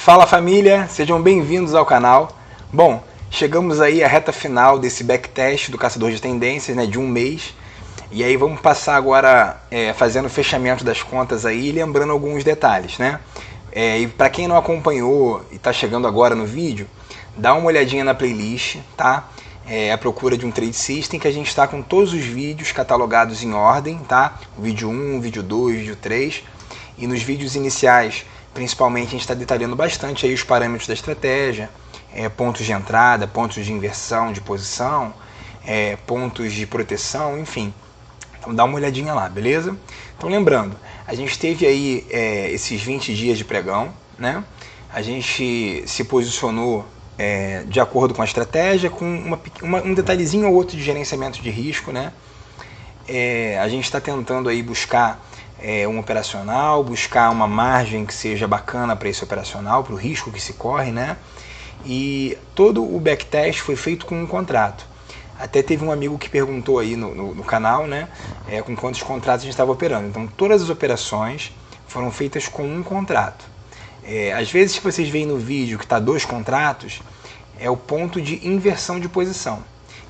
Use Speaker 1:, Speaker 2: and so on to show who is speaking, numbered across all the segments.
Speaker 1: Fala família, sejam bem-vindos ao canal. Bom, chegamos aí à reta final desse backtest do Caçador de Tendências, né, de um mês. E aí vamos passar agora fazendo o fechamento das contas aí, lembrando alguns detalhes, né? E para quem não acompanhou e está chegando agora no vídeo, dá uma olhadinha na playlist, tá? A procura de um Trade System, que a gente está com todos os vídeos catalogados em ordem, tá? O vídeo 1, vídeo 2, vídeo 3. E nos vídeos iniciais, principalmente, a gente está detalhando bastante aí os parâmetros da estratégia, pontos de entrada, pontos de inversão de posição, pontos de proteção, enfim. Então dá uma olhadinha lá, beleza? Então lembrando, a gente teve aí esses 20 dias de pregão, né? A gente se posicionou de acordo com a estratégia, com um detalhezinho ou outro de gerenciamento de risco, né? A gente está tentando aí buscar um operacional, buscar uma margem que seja bacana para esse operacional, para o risco que se corre, né? E todo o backtest foi feito com um contrato. Até teve um amigo que perguntou aí no canal, né, com quantos contratos a gente estava operando. Então todas as operações foram feitas com um contrato. Às vezes que vocês veem no vídeo que está 2 contratos, é o ponto de inversão de posição.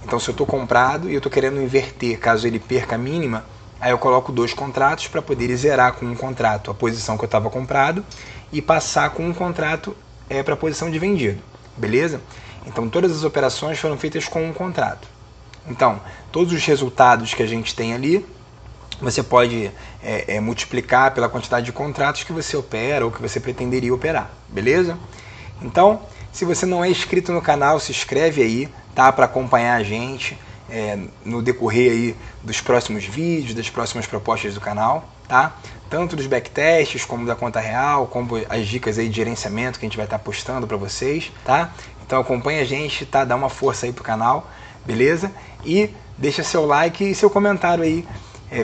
Speaker 1: Então se eu estou comprado e eu estou querendo inverter, caso ele perca a mínima, aí eu coloco 2 contratos para poder zerar com um contrato a posição que eu estava comprado e passar com um contrato para a posição de vendido, beleza? Então todas as operações foram feitas com um contrato. Então, todos os resultados que a gente tem ali, você pode multiplicar pela quantidade de contratos que você opera ou que você pretenderia operar, beleza? Então, se você não é inscrito no canal, se inscreve aí, tá? Para acompanhar a gente no decorrer aí dos próximos vídeos, das próximas propostas do canal, tá? Tanto dos backtests, como da conta real, como as dicas aí de gerenciamento que a gente vai estar postando para vocês, tá? Então acompanha a gente, tá? Dá uma força aí pro canal, beleza? E deixa seu like e seu comentário aí,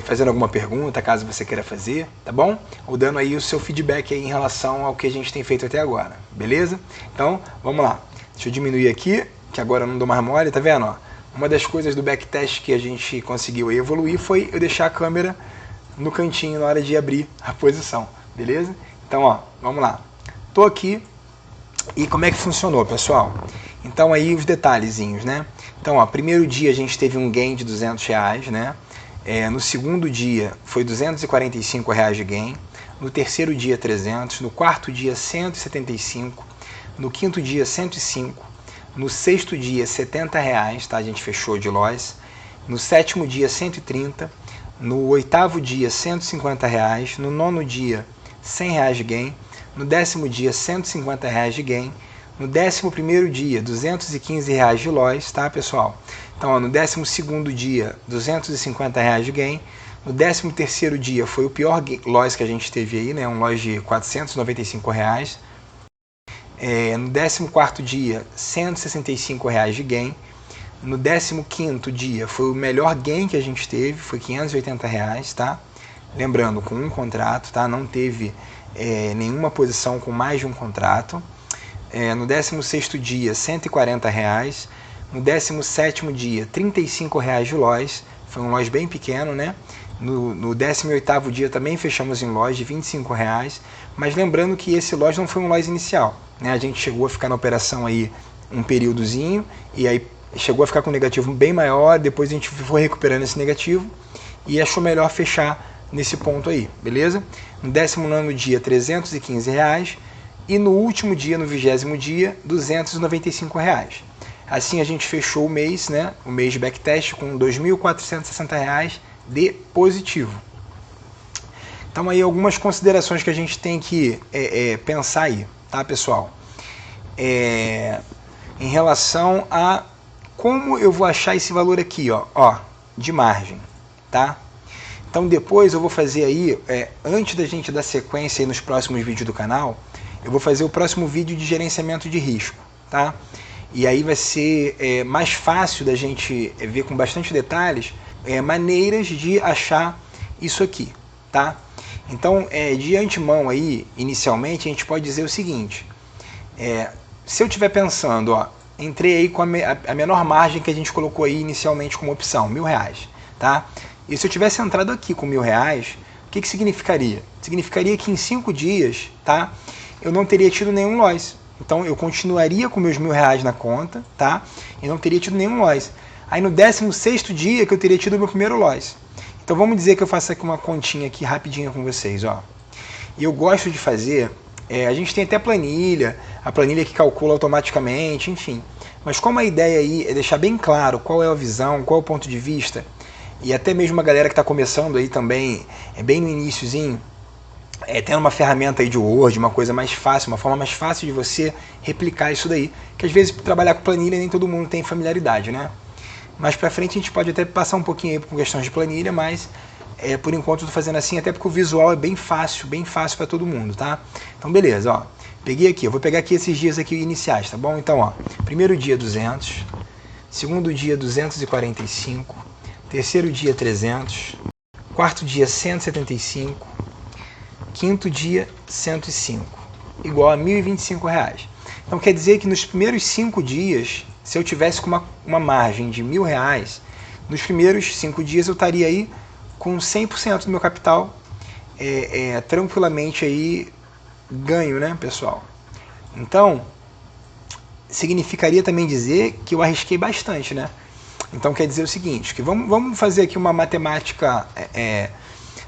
Speaker 1: fazendo alguma pergunta, caso você queira fazer, tá bom? Ou dando aí o seu feedback aí em relação ao que a gente tem feito até agora, beleza? Então, vamos lá. Deixa eu diminuir aqui, que agora eu não dou mais mole, tá vendo? Ó? Uma das coisas do backtest que a gente conseguiu aí evoluir foi eu deixar a câmera no cantinho na hora de abrir a posição, beleza? Então, ó, vamos lá. Tô aqui e como é que funcionou, pessoal? Então aí os detalhezinhos, né? Então, ó, primeiro dia a gente teve um gain de R$200, né? No segundo dia foi R$245 de gain, no terceiro dia 300, no quarto dia 175, no quinto dia 105, no sexto dia R$70, tá? A gente fechou de loss, no sétimo dia 130, no oitavo dia R$150, no nono dia R$100 de gain, no 10º dia R$150 de gain, no 11º dia R$215 de loss, tá, pessoal? Então, ó, no 12º dia R$250 de gain, no 13º dia foi o pior loss que a gente teve aí, né, um loss de R$495, no 14º dia R$165 de gain, no 15º dia foi o melhor gain que a gente teve, foi R$580, tá? Lembrando, com um contrato, tá? Não teve nenhuma posição com mais de um contrato. No 16º dia R$140, no 17º dia R$35 de loss, foi um loss bem pequeno, né? No 18º dia também fechamos em loss de R$25, mas lembrando que esse loss não foi um loss inicial, né? A gente chegou a ficar na operação aí um períodozinho e aí chegou a ficar com um negativo bem maior, depois a gente foi recuperando esse negativo e achou melhor fechar nesse ponto aí, beleza? No 19º dia R$315 e no último dia, no 20º dia, R$295. Assim a gente fechou o mês, né? O mês de backtest com R$2.460 de positivo. Então aí algumas considerações que a gente tem que pensar aí, tá, pessoal? Em relação a como eu vou achar esse valor aqui, ó, de margem, tá? Então depois eu vou fazer aí, antes da gente dar sequência aí nos próximos vídeos do canal, eu vou fazer o próximo vídeo de gerenciamento de risco, tá? E aí vai ser mais fácil da gente ver com bastante detalhes maneiras de achar isso aqui, tá? Então, de antemão aí, inicialmente, a gente pode dizer o seguinte, se eu estiver pensando, ó, entrei aí com a menor margem que a gente colocou aí inicialmente como opção, R$1.000, tá? E se eu tivesse entrado aqui com R$1.000, o que significaria? Significaria que em 5 dias, tá? eu não teria tido nenhum loss. Então eu continuaria com meus R$1.000 na conta, tá? E não teria tido nenhum loss. Aí no 16º dia que eu teria tido o meu primeiro loss. Então vamos dizer que eu faço aqui uma continha aqui rapidinho com vocês, ó. E eu gosto de fazer, a gente tem até planilha, a planilha que calcula automaticamente, enfim. Mas como a ideia aí é deixar bem claro qual é a visão, qual é o ponto de vista, e até mesmo a galera que está começando aí também, bem no iniciozinho, tendo uma ferramenta aí de Word, uma coisa mais fácil, uma forma mais fácil de você replicar isso daí, que às vezes trabalhar com planilha nem todo mundo tem familiaridade, né? Mais pra frente a gente pode até passar um pouquinho aí com questões de planilha, mas por enquanto eu tô fazendo assim, até porque o visual é bem fácil para todo mundo, tá? Então beleza, ó, peguei aqui, eu vou pegar aqui esses dias aqui iniciais, tá bom? Então, ó, primeiro dia 200, segundo dia 245, terceiro dia 300, quarto dia 175, quinto dia 105, igual a R$1.025. Então quer dizer que nos primeiros 5 dias, se eu tivesse com uma margem de R$1.000, nos primeiros 5 dias eu estaria aí com 100% do meu capital tranquilamente aí ganho, né, pessoal? Então, significaria também dizer que eu arrisquei bastante, né? Então quer dizer o seguinte, que vamos fazer aqui uma matemática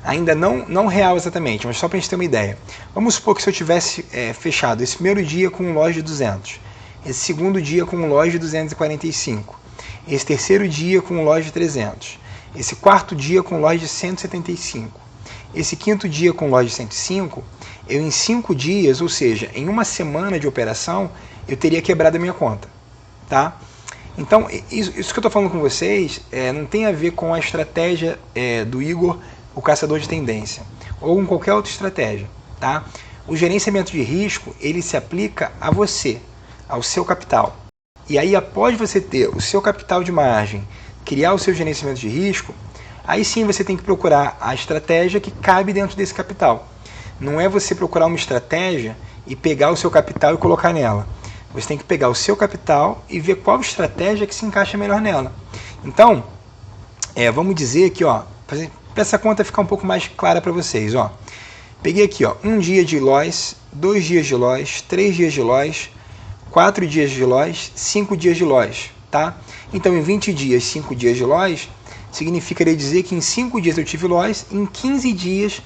Speaker 1: ainda não real exatamente, mas só para a gente ter uma ideia. Vamos supor que se eu tivesse fechado esse primeiro dia com um loss de 200, esse segundo dia com um loss de 245, esse terceiro dia com um loss de 300, esse quarto dia com um loss de 175, esse quinto dia com um loss de 105, eu em 5 dias, ou seja, em uma semana de operação, eu teria quebrado a minha conta, tá? Então, isso que eu estou falando com vocês não tem a ver com a estratégia do Igor, o caçador de tendência, ou com qualquer outra estratégia, tá? O gerenciamento de risco, ele se aplica a você, ao seu capital. E aí, após você ter o seu capital de margem, criar o seu gerenciamento de risco, aí sim você tem que procurar a estratégia que cabe dentro desse capital. Não é você procurar uma estratégia e pegar o seu capital e colocar nela. Você tem que pegar o seu capital e ver qual estratégia que se encaixa melhor nela. Então, vamos dizer aqui, ó, para essa conta ficar um pouco mais clara para vocês, ó. Peguei aqui, ó, 1 dia de loss, 2 dias de loss, 3 dias de loss, 4 dias de loss, 5 dias de loss, tá? Então, em 20 dias, 5 dias de loss, significaria dizer que em 5 dias eu tive loss, em 15 dias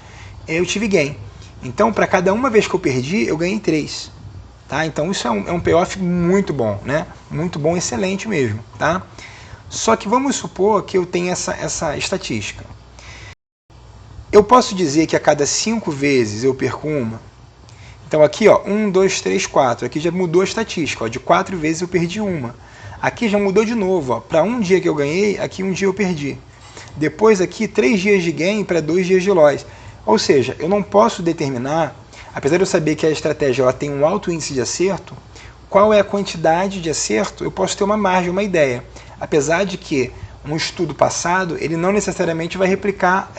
Speaker 1: eu tive gain. Então, para cada uma vez que eu perdi, eu ganhei 3. Tá? Então, isso é um payoff muito bom, né? Muito bom, excelente mesmo, tá? Só que vamos supor que eu tenha essa estatística. Eu posso dizer que a cada 5 vezes eu perco uma. Então aqui, ó, 1, 2, 3, 4. Aqui já mudou a estatística, ó, de 4 vezes eu perdi uma. Aqui já mudou de novo, ó, para um dia que eu ganhei, aqui um dia eu perdi. Depois aqui 3 dias de gain para 2 dias de loss. Ou seja, eu não posso determinar, apesar de eu saber que a estratégia ela tem um alto índice de acerto, qual é a quantidade de acerto, eu posso ter uma margem, uma ideia. Apesar de que um estudo passado, ele não necessariamente vai replicar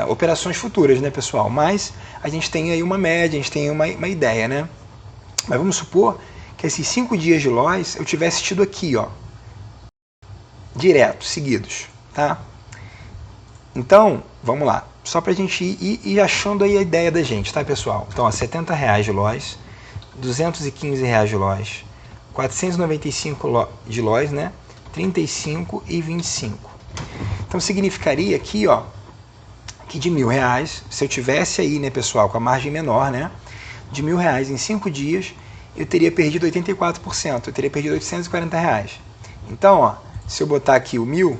Speaker 1: operações futuras, né, pessoal? Mas a gente tem aí uma média, a gente tem uma ideia, né? Mas vamos supor que esses 5 dias de loss eu tivesse tido aqui, ó, direto, seguidos, tá? Então, vamos lá. Só pra gente ir achando aí a ideia da gente, tá, pessoal? Então, ó, R$70 de loss, R$215 de loss, 495 de loss, né? 35 e 25. Então significaria aqui, ó, que de R$1.000, se eu tivesse aí, né, pessoal, com a margem menor, né, de R$1.000 em 5 dias, eu teria perdido 84%, eu teria perdido R$840. Então, ó, se eu botar aqui o 1.000,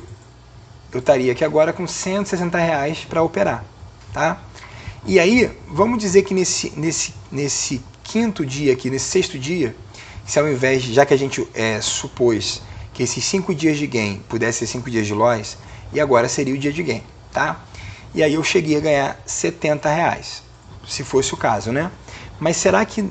Speaker 1: eu estaria aqui agora com R$160 para operar, tá? E aí, vamos dizer que nesse quinto dia aqui, nesse sexto dia, se ao invés, já que a gente supôs que esses 5 dias de gain pudessem ser 5 dias de loss, e agora seria o dia de gain, tá? E aí eu cheguei a ganhar R$70, se fosse o caso, né? Mas será que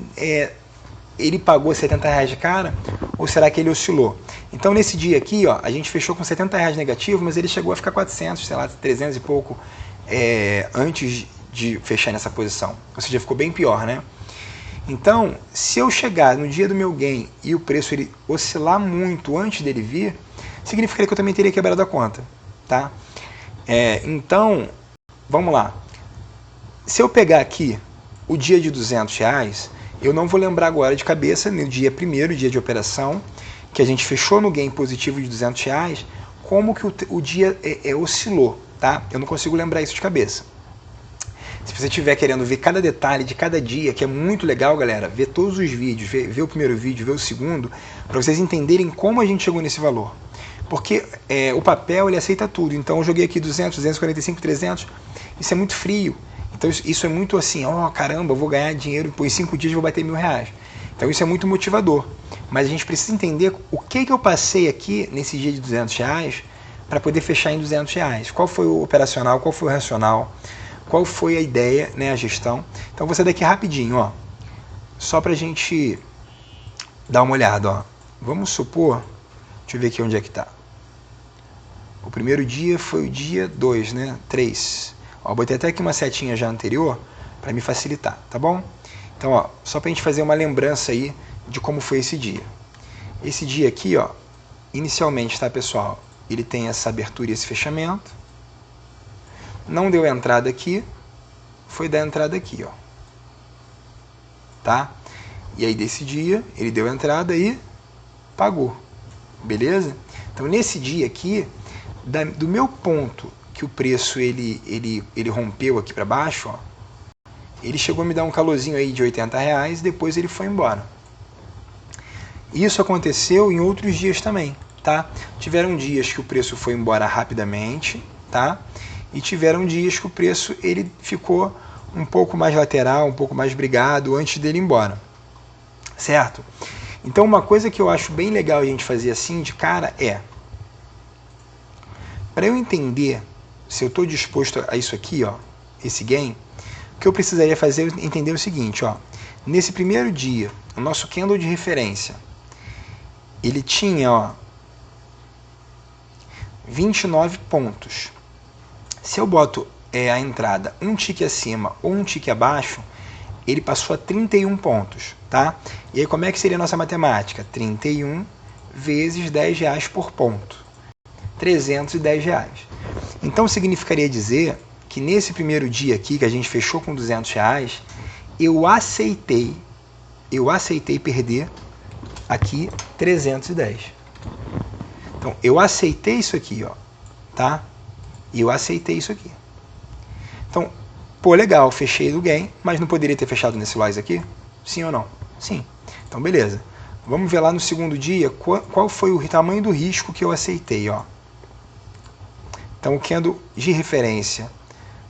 Speaker 1: ele pagou R$70 de cara, ou será que ele oscilou? Então nesse dia aqui, ó, a gente fechou com R$70 negativo, mas ele chegou a ficar 400, sei lá, 300 e pouco antes de fechar nessa posição. Ou seja, ficou bem pior, né? Então, se eu chegar no dia do meu gain e o preço ele oscilar muito antes dele vir, significaria que eu também teria quebrado a conta, tá? Então, vamos lá. Se eu pegar aqui o dia de R$200, eu não vou lembrar agora de cabeça, no dia primeiro, dia de operação, que a gente fechou no gain positivo de R$200, como que o dia oscilou, tá? Eu não consigo lembrar isso de cabeça. Se você estiver querendo ver cada detalhe de cada dia, que é muito legal, galera, ver todos os vídeos, ver o primeiro vídeo, ver o segundo, para vocês entenderem como a gente chegou nesse valor. Porque o papel, ele aceita tudo. Então eu joguei aqui 200, 245, 300, isso é muito frio. Então isso é muito assim, caramba, eu vou ganhar dinheiro, em 5 dias eu vou bater R$1.000. Então isso é muito motivador. Mas a gente precisa entender o que eu passei aqui nesse dia de R$200 para poder fechar em R$200. Qual foi o operacional, qual foi o racional, qual foi a ideia, né, a gestão. Então vou sair daqui rapidinho, só para a gente dar uma olhada. Vamos supor, deixa eu ver aqui onde é que está. O primeiro dia foi o dia 2, né? 3. Botei até aqui uma setinha já anterior para me facilitar, tá bom? Então, só para a gente fazer uma lembrança aí de como foi esse dia. Esse dia aqui, inicialmente, tá, pessoal? Ele tem essa abertura e esse fechamento. Não deu entrada aqui, foi dar entrada aqui, tá? E aí desse dia, ele deu entrada e pagou, beleza? Então, nesse dia aqui, do meu ponto que o preço ele rompeu aqui para baixo, ele chegou a me dar um calorzinho aí de R$80, depois ele foi embora. Isso aconteceu em outros dias também, tá? Tiveram dias que o preço foi embora rapidamente, tá? E tiveram dias que o preço ele ficou um pouco mais lateral, um pouco mais brigado antes dele ir embora, certo? Então uma coisa que eu acho bem legal a gente fazer assim de cara para eu entender se eu estou disposto a isso aqui, esse gain, o que eu precisaria fazer é entender o seguinte, nesse primeiro dia, o nosso candle de referência, ele tinha 29 pontos. Se eu boto a entrada um tique acima ou um tique abaixo, ele passou a 31 pontos, tá? E aí como é que seria a nossa matemática? 31 vezes R$10 por ponto. R$310. Então significaria dizer que nesse primeiro dia aqui, que a gente fechou com R$200, eu aceitei perder aqui 310. Então eu aceitei isso aqui, tá? E eu aceitei isso aqui. Então, legal, fechei do gain, mas não poderia ter fechado nesse loss aqui? Sim ou não? Sim. Então beleza. Vamos ver lá no segundo dia qual foi o tamanho do risco que eu aceitei, Então, o candle de referência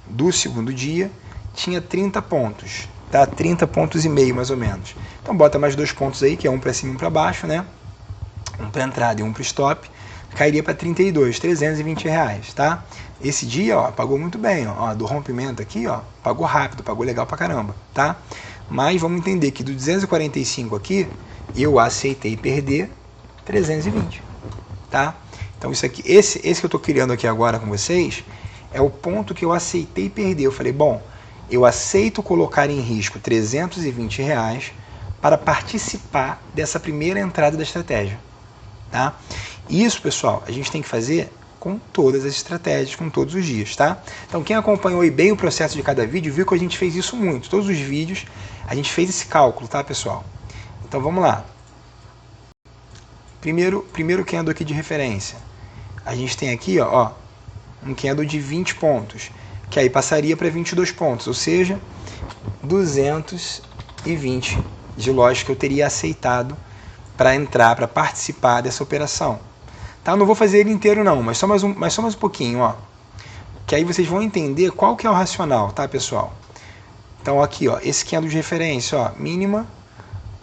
Speaker 1: do segundo dia tinha 30 pontos, tá? 30 pontos e meio, mais ou menos. Então, bota mais 2 pontos aí, que é um para cima e um para baixo, né? Um para entrada e um para stop. Cairia para 32, R$320, tá? Esse dia, pagou muito bem, do rompimento aqui, pagou rápido, pagou legal pra caramba, tá? Mas vamos entender que do 245 aqui, eu aceitei perder 320, tá? Então isso aqui, esse que eu estou criando aqui agora com vocês, é o ponto que eu aceitei perder. Eu falei, bom, eu aceito colocar em risco R$320 para participar dessa primeira entrada da estratégia, tá? Isso, pessoal, a gente tem que fazer com todas as estratégias, com todos os dias, tá? Então quem acompanhou aí bem o processo de cada vídeo, viu que a gente fez isso muito. Todos os vídeos a gente fez esse cálculo, tá, pessoal? Então vamos lá. Primeiro candle aqui de referência. A gente tem aqui, um candle de 20 pontos, que aí passaria para 22 pontos, ou seja, 220 de loja que eu teria aceitado para entrar, para participar dessa operação. Tá? Eu não vou fazer ele inteiro não, mas só mais um pouquinho, que aí vocês vão entender qual que é o racional, tá, pessoal? Então aqui, esse candle de referência, mínima,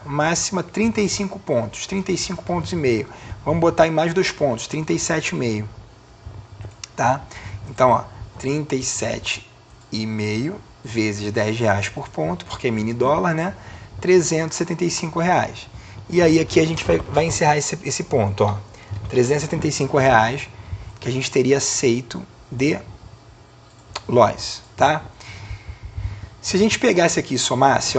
Speaker 1: máxima 35 pontos, 35 pontos e meio. Vamos botar em mais 2 pontos, 37,5, tá? Então, 37,5 vezes R$10 por ponto, porque é mini dólar, né? R$375. E aí aqui a gente vai encerrar esse ponto, R$375 que a gente teria aceito de loss, tá? Se a gente pegasse aqui e somasse,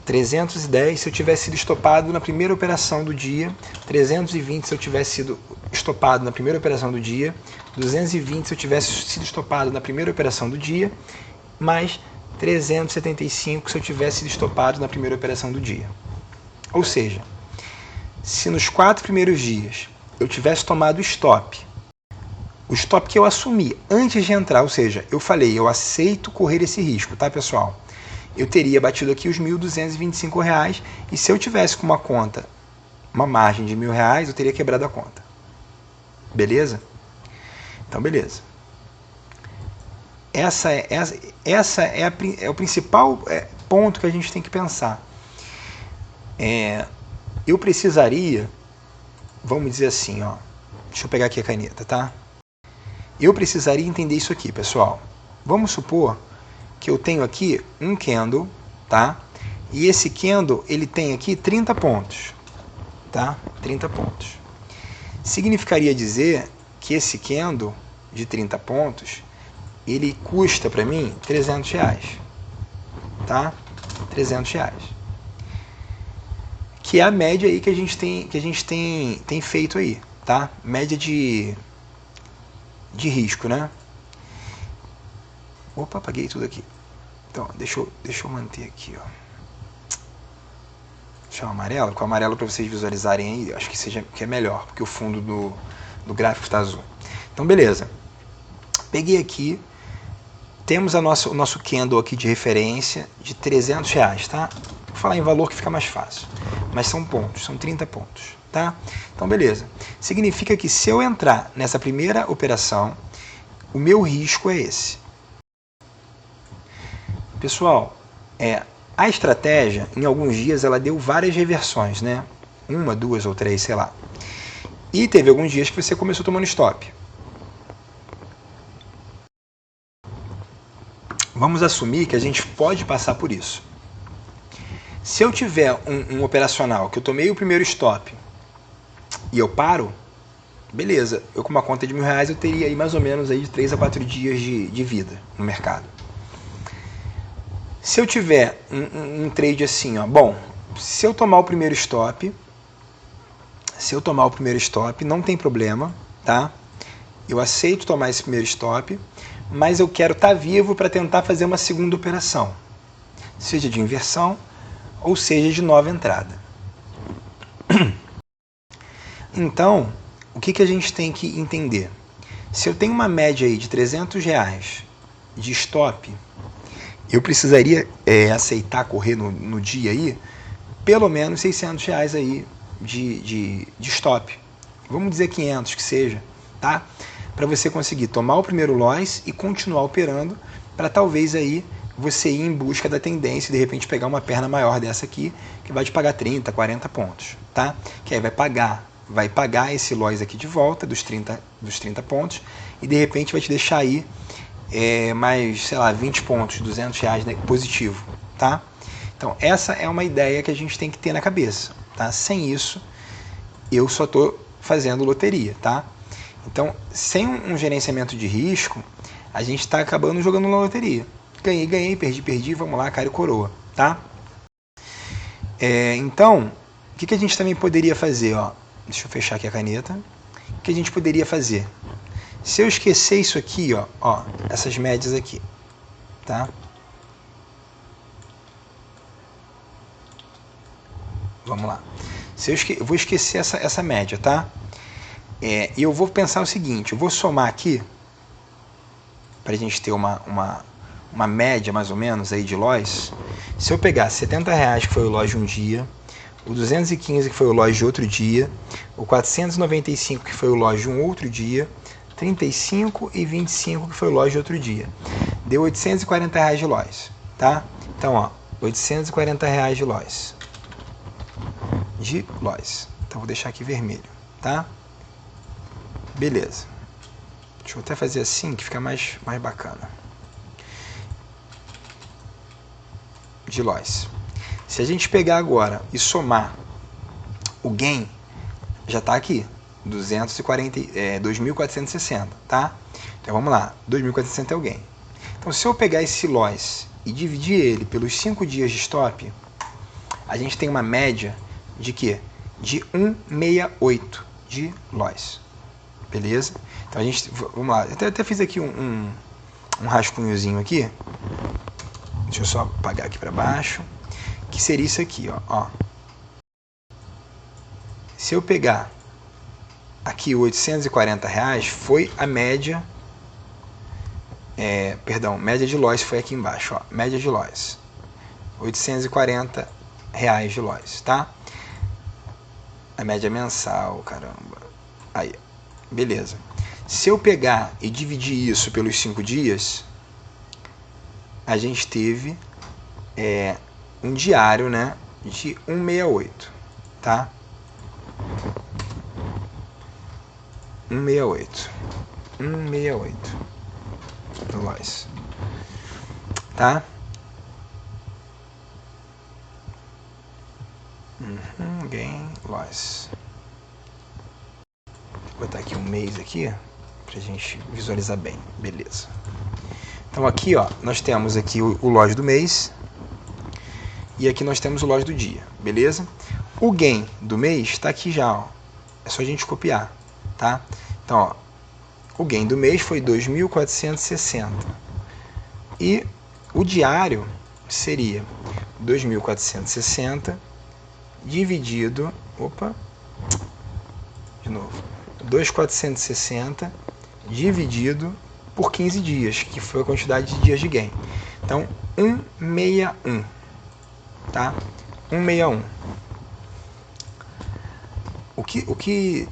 Speaker 1: 310 se eu tivesse sido estopado na primeira operação do dia, 320 se eu tivesse sido estopado na primeira operação do dia, 220 se eu tivesse sido estopado na primeira operação do dia, mais 375 se eu tivesse sido estopado na primeira operação do dia. Ou seja, se nos 4 primeiros dias eu tivesse tomado o stop que eu assumi antes de entrar, ou seja, eu falei, eu aceito correr esse risco, tá, pessoal? Eu teria batido aqui os R$ 1.225 e se eu tivesse com uma conta, uma margem de R$ 1.000, eu teria quebrado a conta. Beleza? Então, beleza. Essa é o principal ponto que a gente tem que pensar. Eu precisaria, vamos dizer assim, ó, deixa eu pegar aqui a caneta, tá? Eu precisaria entender isso aqui, pessoal. Vamos supor que eu tenho aqui um candle, tá? E esse candle, ele tem aqui 30 pontos, tá? 30 pontos. Significaria dizer que esse candle de 30 pontos, ele custa para mim R$300, tá? R$300. Que é a média aí que a gente tem feito aí, tá? Média de risco, né? Opa, apaguei tudo aqui. Então, deixa eu manter aqui, ó. Deixa eu amarelo, com o amarelo para vocês visualizarem aí, acho que é melhor, porque o fundo do gráfico está azul. Então, beleza. Peguei aqui, temos o nosso candle aqui de referência de R$300, tá? Vou falar em valor que fica mais fácil. Mas são pontos, são 30 pontos, tá? Então, beleza. Significa que se eu entrar nessa primeira operação, o meu risco é esse. Pessoal, a estratégia, em alguns dias, ela deu várias reversões, né? 1, 2 ou 3, sei lá. E teve alguns dias que você começou tomando stop. Vamos assumir que a gente pode passar por isso. Se eu tiver um operacional que eu tomei o primeiro stop e eu paro, beleza, eu com uma conta de R$1.000 eu teria aí mais ou menos aí de 3 a 4 dias de vida no mercado. Se eu tiver um trade assim, ó, bom, se eu tomar o primeiro stop, não tem problema, tá? Eu aceito tomar esse primeiro stop, mas eu quero estar vivo para tentar fazer uma segunda operação, seja de inversão ou seja de nova entrada. Então, o que a gente tem que entender? Se eu tenho uma média aí de R$300 de stop, eu precisaria aceitar correr no dia aí pelo menos R$600 aí de stop. Vamos dizer 500 que seja, tá? Para você conseguir tomar o primeiro loss e continuar operando para talvez aí você ir em busca da tendência e de repente pegar uma perna maior dessa aqui que vai te pagar 30, 40 pontos, tá? Que aí vai pagar esse loss aqui de volta dos 30 pontos e de repente vai te deixar aí mais, sei lá, 20 pontos, R$200, né, positivo, tá? Então, essa é uma ideia que a gente tem que ter na cabeça, tá? Sem isso, eu só estou fazendo loteria, tá? Então, sem um gerenciamento de risco, a gente está acabando jogando na loteria. Ganhei, perdi, vamos lá, cara e coroa, tá? Então, o que a gente também poderia fazer, ó? Deixa eu fechar aqui a caneta. O que a gente poderia fazer? Se eu esquecer isso aqui, ó, essas médias aqui, tá? Vamos lá. Eu vou esquecer essa média, tá? E eu vou pensar o seguinte, eu vou somar aqui, para a gente ter uma média mais ou menos aí de loss. Se eu pegar R$70 que foi o loss de um dia, o 215 que foi o loss de outro dia, o 495 que foi o loss de um outro dia, 35 e 25 que foi o loss de outro dia. Deu R$840 de loss, tá? Então, ó, R$840 de loss. Então, vou deixar aqui vermelho, tá? Beleza. Deixa eu até fazer assim que fica mais bacana. De loss. Se a gente pegar agora e somar o gain, já está aqui. 2.460, tá? Então vamos lá, 2.460 é o gain. Então se eu pegar esse loss e dividir ele pelos 5 dias de stop, a gente tem uma média de quê? De 1,68 de loss. Beleza? Então a gente, vamos lá, eu até fiz aqui um rascunhozinho aqui. Deixa eu só apagar aqui para baixo. Que seria isso aqui, ó. Se eu pegar aqui o R$840, foi a média. Média de loss foi aqui embaixo, ó. Média de loss. R$840 de loss, tá? A média mensal, caramba. Aí, beleza. Se eu pegar e dividir isso pelos 5 dias, a gente teve um diário, né, de 168, tá? 168 loss, tá? Gain, loss. Vou botar aqui um mês aqui pra gente visualizar bem, beleza. Então aqui, ó, nós temos aqui o loss do mês e aqui nós temos o loss do dia, beleza? O gain do mês está aqui já, ó. É só a gente copiar, tá? Então, ó, o gain do mês foi 2.460 e o diário seria 2.460 dividido, de novo, 2.460 dividido por 15 dias, que foi a quantidade de dias de gain. Então, 161, tá? 161. O que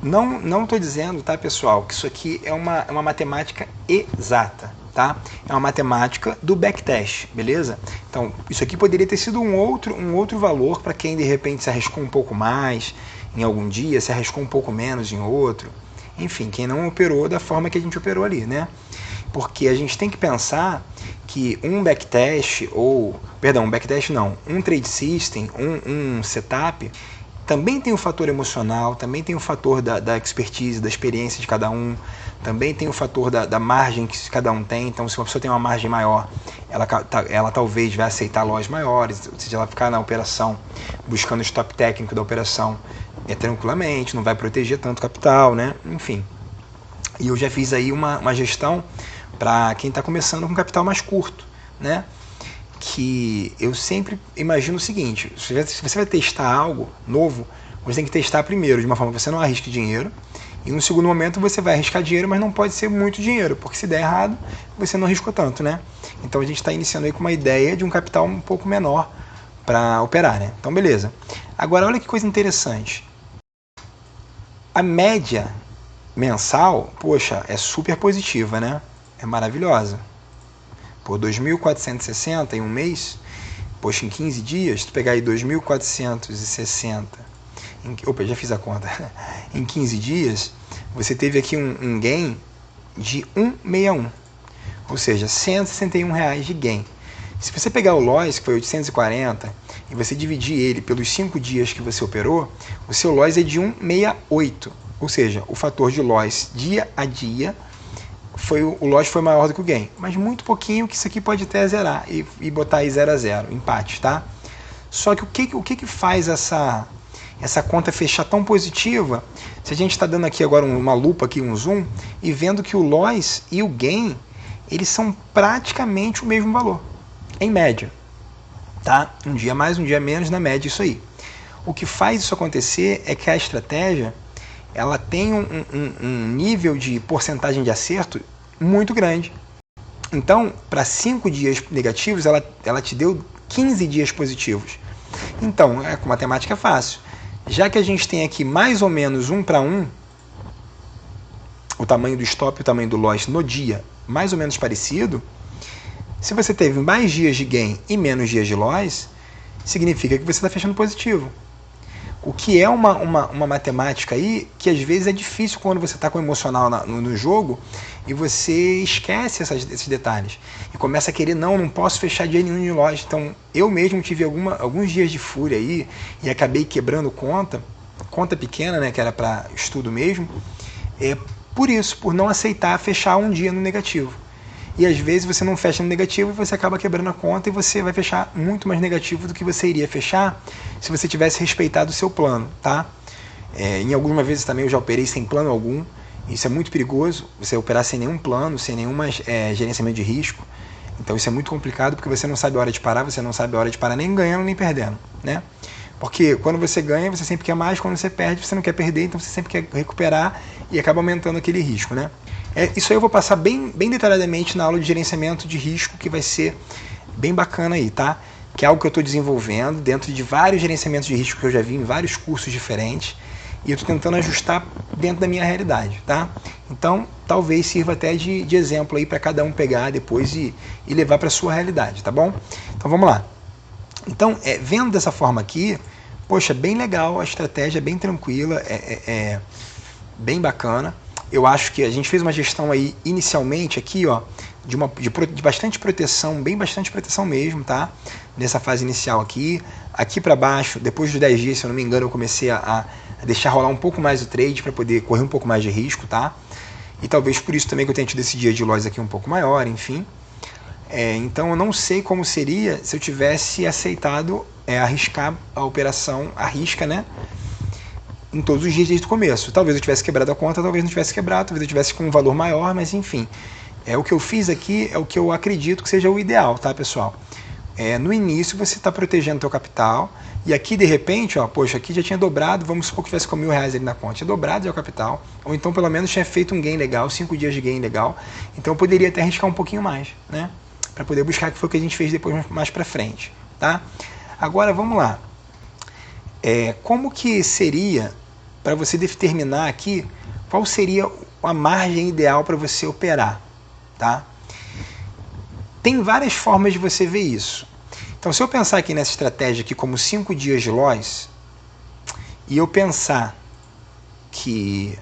Speaker 1: não estou dizendo, tá, pessoal, que isso aqui é uma matemática exata, tá? É uma matemática do backtest, beleza? Então, isso aqui poderia ter sido um outro valor para quem de repente se arriscou um pouco mais em algum dia, se arriscou um pouco menos em outro. Enfim, quem não operou da forma que a gente operou ali, né? Porque a gente tem que pensar que um backtest, um trade system, um setup, também tem o fator emocional, também tem o fator da expertise, da experiência de cada um, também tem o fator da margem que cada um tem. Então, se uma pessoa tem uma margem maior, ela talvez vai aceitar lojas maiores, ou seja, ela ficar na operação buscando o stop técnico da operação tranquilamente, não vai proteger tanto capital, né? Enfim. E eu já fiz aí uma gestão para quem está começando com capital mais curto, né? Que eu sempre imagino o seguinte: se você vai testar algo novo, você tem que testar primeiro de uma forma que você não arrisque dinheiro, e no segundo momento você vai arriscar dinheiro, mas não pode ser muito dinheiro, porque se der errado, você não arriscou tanto, né? Então a gente está iniciando aí com uma ideia de um capital um pouco menor para operar, né? Então beleza. Agora olha que coisa interessante. A média mensal, poxa, é super positiva, né? É maravilhosa. Por 2.460 em um mês, poxa, em 15 dias, se tu pegar aí 2.460, já fiz a conta, em 15 dias, você teve aqui um gain de 161, ou seja, R$161 de gain. Se você pegar o loss, que foi 840, e você dividir ele pelos 5 dias que você operou, o seu loss é de 168, ou seja, o fator de loss dia a dia, o loss foi maior do que o gain, mas muito pouquinho, que isso aqui pode até zerar e botar aí 0 a 0, empate, tá? Só que o que faz essa conta fechar tão positiva, se a gente está dando aqui agora uma lupa, aqui, um zoom, e vendo que o loss e o gain, eles são praticamente o mesmo valor, em média, tá? Um dia mais, um dia menos, na média, isso aí. O que faz isso acontecer é que a estratégia, ela tem um nível de porcentagem de acerto muito grande. Então, para 5 dias negativos, ela te deu 15 dias positivos. Então, com matemática é fácil. Já que a gente tem aqui mais ou menos 1 para 1, o tamanho do stop e o tamanho do loss no dia, mais ou menos parecido, se você teve mais dias de gain e menos dias de loss, significa que você está fechando positivo. O que é uma matemática aí que às vezes é difícil quando você está com o emocional no jogo e você esquece esses detalhes e começa a querer, não posso fechar dia nenhum de loja. Então eu mesmo tive alguns dias de fúria aí e acabei quebrando conta pequena, né, que era para estudo mesmo, por não aceitar fechar um dia no negativo. E às vezes você não fecha no negativo e você acaba quebrando a conta e você vai fechar muito mais negativo do que você iria fechar se você tivesse respeitado o seu plano, tá? Em algumas vezes também eu já operei sem plano algum. Isso é muito perigoso, você operar sem nenhum plano, sem nenhum gerenciamento de risco. Então isso é muito complicado porque você não sabe a hora de parar, você não sabe a hora de parar nem ganhando nem perdendo, né? Porque quando você ganha, você sempre quer mais, quando você perde, você não quer perder, então você sempre quer recuperar e acaba aumentando aquele risco, né? Isso aí eu vou passar bem detalhadamente na aula de gerenciamento de risco, que vai ser bem bacana aí, tá? Que é algo que eu estou desenvolvendo dentro de vários gerenciamentos de risco que eu já vi em vários cursos diferentes, e eu estou tentando ajustar dentro da minha realidade, tá? Então, talvez sirva até de exemplo aí para cada um pegar depois e levar para a sua realidade, tá bom? Então, vamos lá. Então, vendo dessa forma aqui, poxa, bem legal, a estratégia é bem tranquila, bem bacana. Eu acho que a gente fez uma gestão aí inicialmente aqui, ó, de bastante proteção, bastante proteção mesmo, tá? Nessa fase inicial aqui. Aqui para baixo, depois dos 10 dias, se eu não me engano, eu comecei a deixar rolar um pouco mais o trade para poder correr um pouco mais de risco, tá? E talvez por isso também que eu tenha tido esse dia de loss aqui um pouco maior, enfim. Então eu não sei como seria se eu tivesse aceitado arriscar a operação à risca, né? Em todos os dias desde o começo. Talvez eu tivesse quebrado a conta, talvez não tivesse quebrado, talvez eu tivesse com um valor maior, mas enfim. O que eu fiz aqui é o que eu acredito que seja o ideal, tá, pessoal? No início você está protegendo o seu capital, e aqui de repente, ó, poxa, aqui já tinha dobrado, vamos supor que tivesse com R$1.000 ali na conta, tinha dobrado já o capital, ou então pelo menos tinha feito um gain legal, 5 dias de gain legal, então eu poderia até arriscar um pouquinho mais, né? Para poder buscar, que foi o que a gente fez depois mais para frente, tá? Agora vamos lá. Como que seria, para você determinar aqui, qual seria a margem ideal para você operar, tá? Tem várias formas de você ver isso. Então, se eu pensar aqui nessa estratégia aqui como 5 dias de loss, e eu pensar que,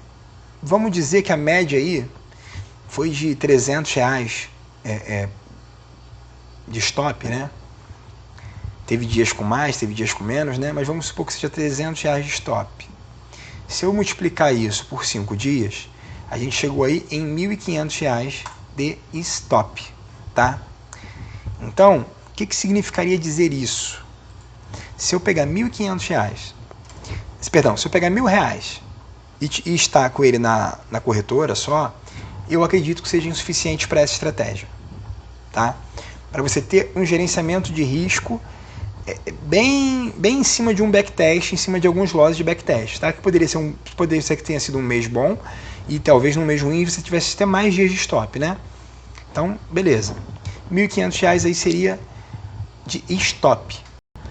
Speaker 1: vamos dizer que a média aí foi de R$300 de stop, né? Teve dias com mais, teve dias com menos, né? Mas vamos supor que seja R$300 de stop. Se eu multiplicar isso por 5 dias, a gente chegou aí em R$1.500 de stop, tá? Então, o que significaria dizer isso? Se eu pegar R$1.500, perdão, se eu pegar R$1.000 e estar com ele na corretora só, eu acredito que seja insuficiente para essa estratégia, tá? Para você ter um gerenciamento de risco bem em cima de um backtest, em cima de alguns losses de backtest, tá? Que poderia ser que tenha sido um mês bom e talvez num mês ruim você tivesse até mais dias de stop, né? Então, beleza. R$1.500 aí seria de stop.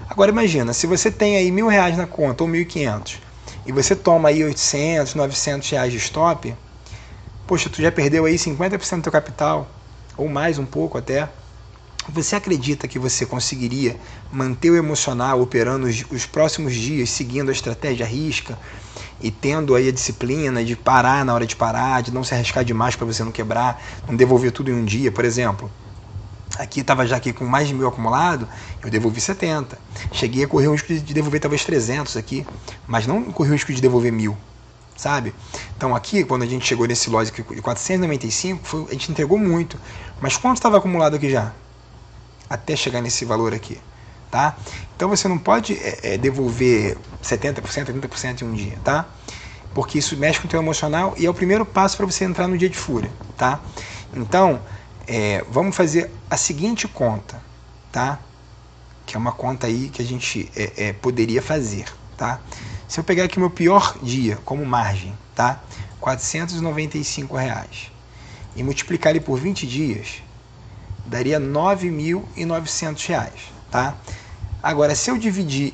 Speaker 1: Agora imagina, se você tem aí R$1.000 na conta ou 1.500 e você toma aí 800, 900 reais de stop, poxa, tu já perdeu aí 50% do teu capital, ou mais um pouco até. Você acredita que você conseguiria manter o emocional operando os próximos dias, seguindo a estratégia à risca e tendo aí a disciplina de parar na hora de parar, de não se arriscar demais para você não quebrar, não devolver tudo em um dia, por exemplo? Aqui estava já aqui com mais de 1.000 acumulado, eu devolvi 70. Cheguei a correr o risco de devolver talvez 300 aqui, mas não corri o risco de devolver 1.000, sabe? Então aqui, quando a gente chegou nesse loss de 495, a gente entregou muito. Mas quanto estava acumulado aqui já? Até chegar nesse valor aqui, tá? Então você não pode devolver 70%, 80% em um dia, tá? Porque isso mexe com o teu emocional e é o primeiro passo para você entrar no dia de fúria, tá? Então, vamos fazer a seguinte conta, tá? Que é uma conta aí que a gente poderia fazer, tá? Se eu pegar aqui meu pior dia como margem, tá? R$495 e multiplicar ele por 20 dias, daria R$9.900, tá? Agora, se eu dividir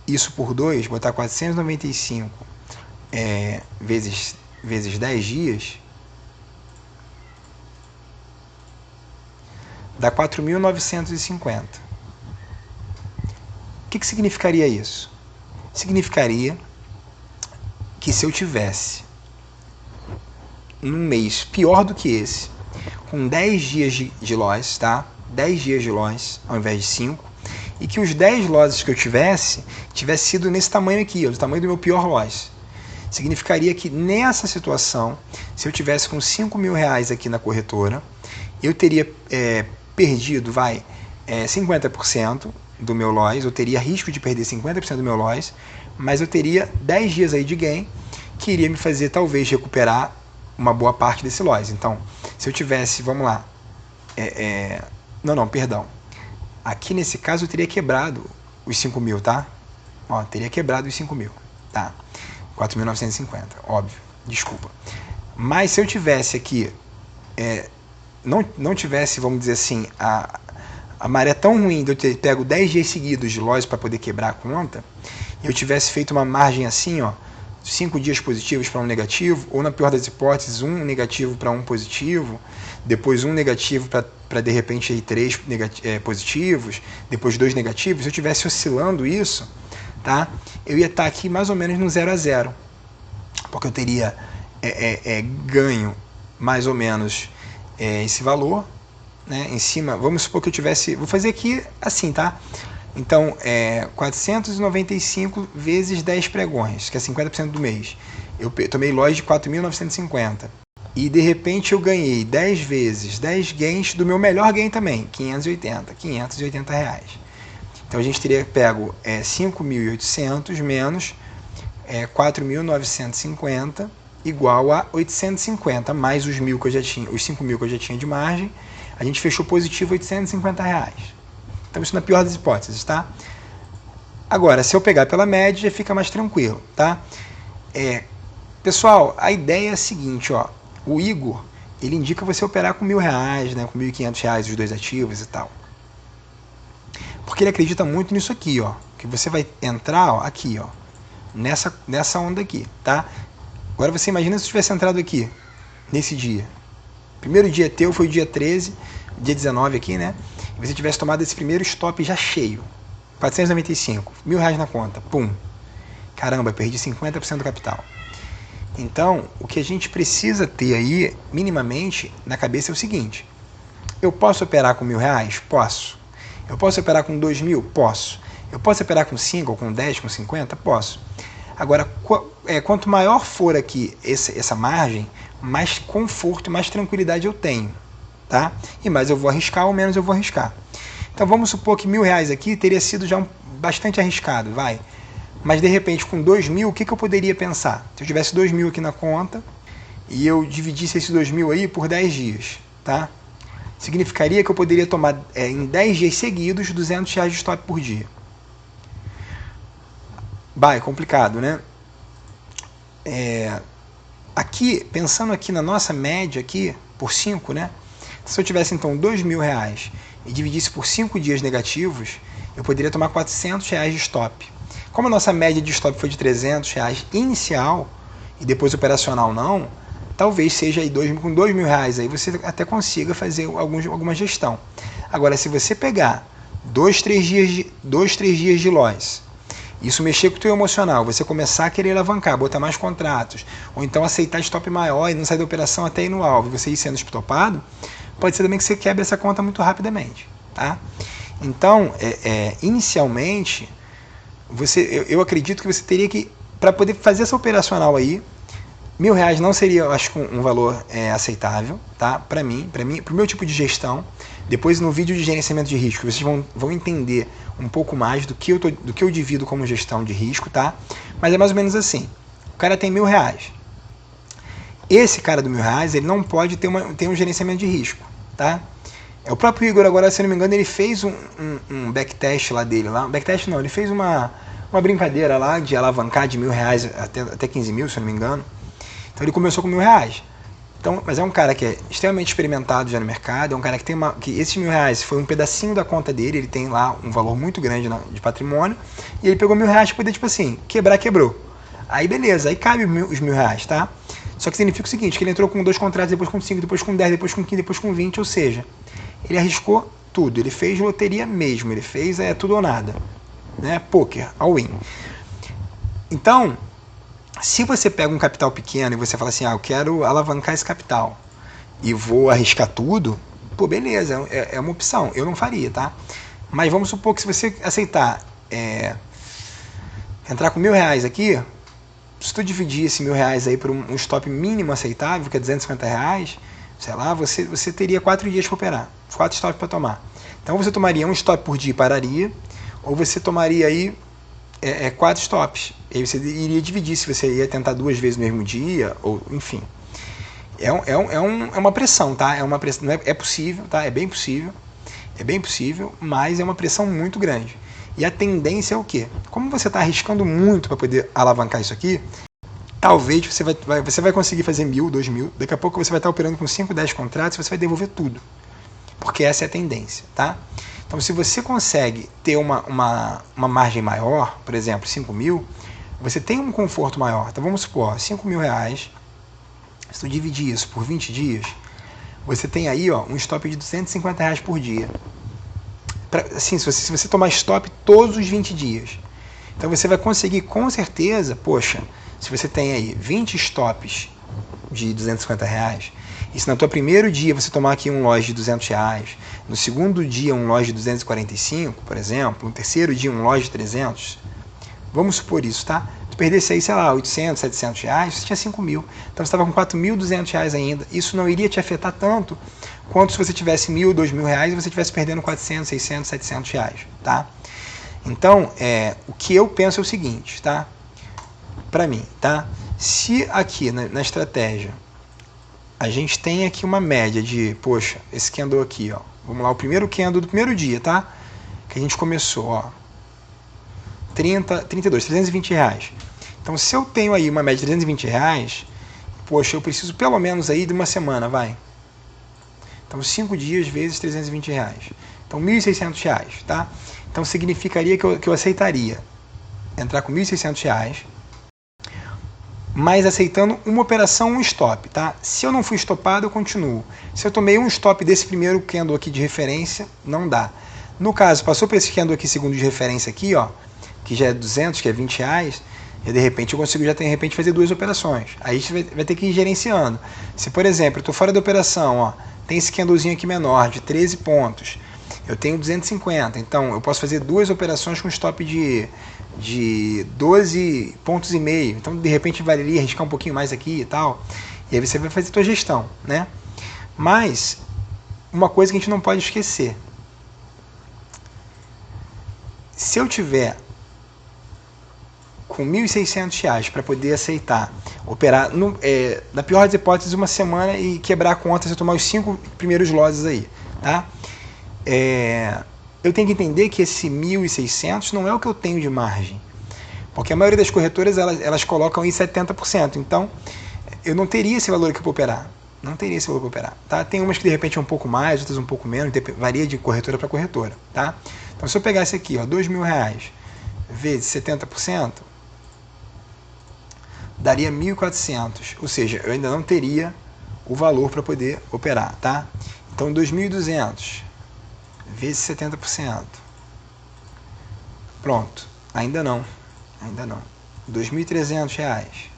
Speaker 1: isso por 2, botar 495 vezes 10 dias, dá 4.950. O que significaria isso? Significaria que se eu tivesse num mês pior do que esse, com 10 dias de loss, tá? 10 dias de loss ao invés de 5, e que os 10 losses que eu tivesse sido nesse tamanho aqui, do tamanho do meu pior loss. Significaria que nessa situação, se eu tivesse com R$5.000 aqui na corretora, eu teria perdido 50% do meu loss, eu teria risco de perder 50% do meu loss, mas eu teria 10 dias aí de gain, que iria me fazer talvez recuperar uma boa parte desse loss. Então, se eu tivesse, vamos lá, Não, perdão. Aqui nesse caso eu teria quebrado os 5.000, tá? Ó, teria quebrado os 5.000, tá? 4.950, óbvio, desculpa. Mas se eu tivesse aqui, não tivesse, vamos dizer assim, a maré tão ruim de eu ter pego 10 dias seguidos de loss para poder quebrar a conta, e eu tivesse feito uma margem assim, ó, 5 dias positivos para um negativo, ou na pior das hipóteses, um negativo para um positivo, depois um negativo para de repente aí 3 positivos, depois 2 negativos, se eu estivesse oscilando isso, tá? Eu ia estar aqui mais ou menos no 0 a 0, porque eu teria ganho mais ou menos esse valor, né, em cima. Vamos supor que eu tivesse, vou fazer aqui assim, tá? Então, 495 vezes 10 pregões, que é 50% do mês. Eu tomei loss de 4.950. E de repente eu ganhei 10 vezes 10 gains do meu melhor gain também, 580 reais. Então a gente teria pego 5.800 menos 4.950 igual a 850, mais os 1.000 que eu já tinha, os 5.000 que eu já tinha de margem. A gente fechou positivo 850 reais. Então isso na pior das hipóteses, tá? Agora, se eu pegar pela média, fica mais tranquilo, tá? Pessoal, a ideia é a seguinte, ó. O Igor, ele indica você operar com R$1.000, né, com R$1.500 os dois ativos e tal. Porque ele acredita muito nisso aqui, ó. Que você vai entrar, ó, aqui, ó. Nessa onda aqui, tá? Agora você imagina se eu tivesse entrado aqui, nesse dia. Primeiro dia teu foi o dia 13, dia 19 aqui, né? E você tivesse tomado esse primeiro stop já cheio. 495, R$1.000 na conta, pum. Caramba, perdi 50% do capital. Então, o que a gente precisa ter aí, minimamente, na cabeça é o seguinte. Eu posso operar com R$1.000? Posso. Eu posso operar com 2.000? Posso. Eu posso operar com 5, ou com 10, com 50? Posso. Agora, quanto maior for aqui essa margem, mais conforto, mais tranquilidade eu tenho, tá? E mais eu vou arriscar ou menos eu vou arriscar. Então vamos supor que R$1.000 aqui teria sido já bastante arriscado, vai. Mas de repente com 2.000, o que eu poderia pensar? Se eu tivesse 2.000 aqui na conta e eu dividisse esses 2.000 aí por 10 dias, tá? Significaria que eu poderia tomar em 10 dias seguidos R$200 de stop por dia. Bah, é complicado, né? Aqui, pensando aqui na nossa média aqui, por 5, né? Se eu tivesse então R$2.000 e dividisse por 5 dias negativos, eu poderia tomar R$400 de stop. Como a nossa média de stop foi de R$300 inicial e depois operacional não, talvez seja aí com R$2.000 aí você até consiga fazer alguma gestão. Agora, se você pegar 2, 3 dias de loss, isso mexer com o teu emocional, você começar a querer alavancar, botar mais contratos, ou então aceitar stop maior e não sair da operação até ir no alvo, e você ir sendo estopado, pode ser também que você quebre essa conta muito rapidamente, tá? Então, inicialmente, eu acredito que você teria que, para poder fazer essa operacional aí, R$1.000 não seria, eu acho, um valor aceitável, tá? Para mim, pro meu tipo de gestão. Depois no vídeo de gerenciamento de risco, vocês vão entender um pouco mais do que eu divido como gestão de risco, tá? Mas é mais ou menos assim. O cara tem R$1.000. Esse cara do R$1.000, ele não pode ter um gerenciamento de risco, tá? O próprio Igor agora, se não me engano, ele fez um backtest lá dele. Backtest não, ele fez uma brincadeira lá de alavancar de R$1.000 até 15.000, se eu não me engano. Então ele começou com R$1.000. Então, mas é um cara que é extremamente experimentado já no mercado, é um cara que tem que esses R$1.000 foi um pedacinho da conta dele, ele tem lá um valor muito grande de patrimônio, e ele pegou R$1.000 para poder, tipo assim, quebrou. Aí beleza, aí cabe os R$1.000, tá? Só que significa o seguinte, que ele entrou com 2 contratos, depois com 5, depois com 10, depois com 15, depois com 20, ou seja, ele arriscou tudo, ele fez loteria mesmo, ele fez tudo ou nada, né? Poker, all-in. Então, se você pega um capital pequeno e você fala assim, eu quero alavancar esse capital e vou arriscar tudo, pô, beleza, é uma opção, eu não faria, tá? Mas vamos supor que se você aceitar entrar com R$1.000 aqui, se tu dividir esse R$1.000 aí por um stop mínimo aceitável, que é R$250, sei lá, você teria 4 dias para operar, 4 stops para tomar. Então você tomaria um stop por dia e pararia, ou você tomaria aí 4 stops. E aí você iria dividir se você ia tentar 2 vezes no mesmo dia, ou enfim. É uma pressão, tá? É uma pressão, é possível, tá? É bem possível. É bem possível, mas é uma pressão muito grande. E a tendência é o quê? Como você está arriscando muito para poder alavancar isso aqui, talvez você vai conseguir fazer 1.000, 2.000, daqui a pouco você vai estar operando com 5, 10 contratos e você vai devolver tudo. Porque essa é a tendência, tá? Então, se você consegue ter uma margem maior, por exemplo, 5.000, você tem um conforto maior. Então, vamos supor, 5.000 reais, se tu dividir isso por 20 dias, você tem aí um stop de 250 reais por dia. Assim, se você tomar stop todos os 20 dias, então você vai conseguir com certeza, poxa, se você tem aí 20 stops de 250 reais, e se no teu primeiro dia você tomar aqui um lote de 200 reais, no segundo dia um lote de 245, por exemplo, no terceiro dia um lote de 300, vamos supor isso, tá? Tu perdesse aí, sei lá, 800, 700 reais, você tinha 5.000. Então você estava com 4.200 reais ainda. Isso não iria te afetar tanto quanto se você tivesse 1.000, 2.000 reais e você estivesse perdendo 400, 600, 700 reais, tá? Então, o que eu penso é o seguinte, tá? Para mim, tá? Se aqui na estratégia a gente tem aqui uma média de, poxa, esse candle aqui, ó. Vamos lá, o primeiro candle do primeiro dia, tá? Que a gente começou, ó. 320 reais. Então, se eu tenho aí uma média de 320 reais, poxa, eu preciso pelo menos aí de uma semana, vai. Então, 5 dias vezes 320 reais. Então, 1.600 reais, tá? Então, significaria que eu aceitaria entrar com 1.600 reais, mas aceitando uma operação, um stop, tá? Se eu não fui estopado, eu continuo. Se eu tomei um stop desse primeiro candle aqui de referência, não dá. No caso, passou por esse candle aqui, segundo de referência aqui, ó, que já é 200, que é 20 reais, e de repente eu consigo já de repente fazer 2 operações. Aí a gente vai ter que ir gerenciando. Se, por exemplo, eu estou fora da operação, ó, tem esse candlezinho aqui menor, de 13 pontos, eu tenho 250, então eu posso fazer 2 operações com stop de 12 pontos e meio. Então, de repente, valeria arriscar um pouquinho mais aqui e tal. E aí você vai fazer a tua gestão, né? Mas, uma coisa que a gente não pode esquecer. Se eu tiver com 1.600 reais para poder aceitar, operar, na pior das hipóteses, uma semana e quebrar a conta se eu tomar os 5 primeiros lotes aí, tá? Eu tenho que entender que esse 1.600 não é o que eu tenho de margem, porque a maioria das corretoras elas colocam aí 70%, então eu não teria esse valor aqui para operar, não teria esse valor para operar, tá? Tem umas que de repente é um pouco mais, outras um pouco menos, varia de corretora para corretora, tá? Então se eu pegasse aqui, ó, 2.000 reais vezes 70%, daria 1.400, ou seja, eu ainda não teria o valor para poder operar, tá? Então 2.200 vezes 70%. Pronto. Ainda não. 2.300 reais.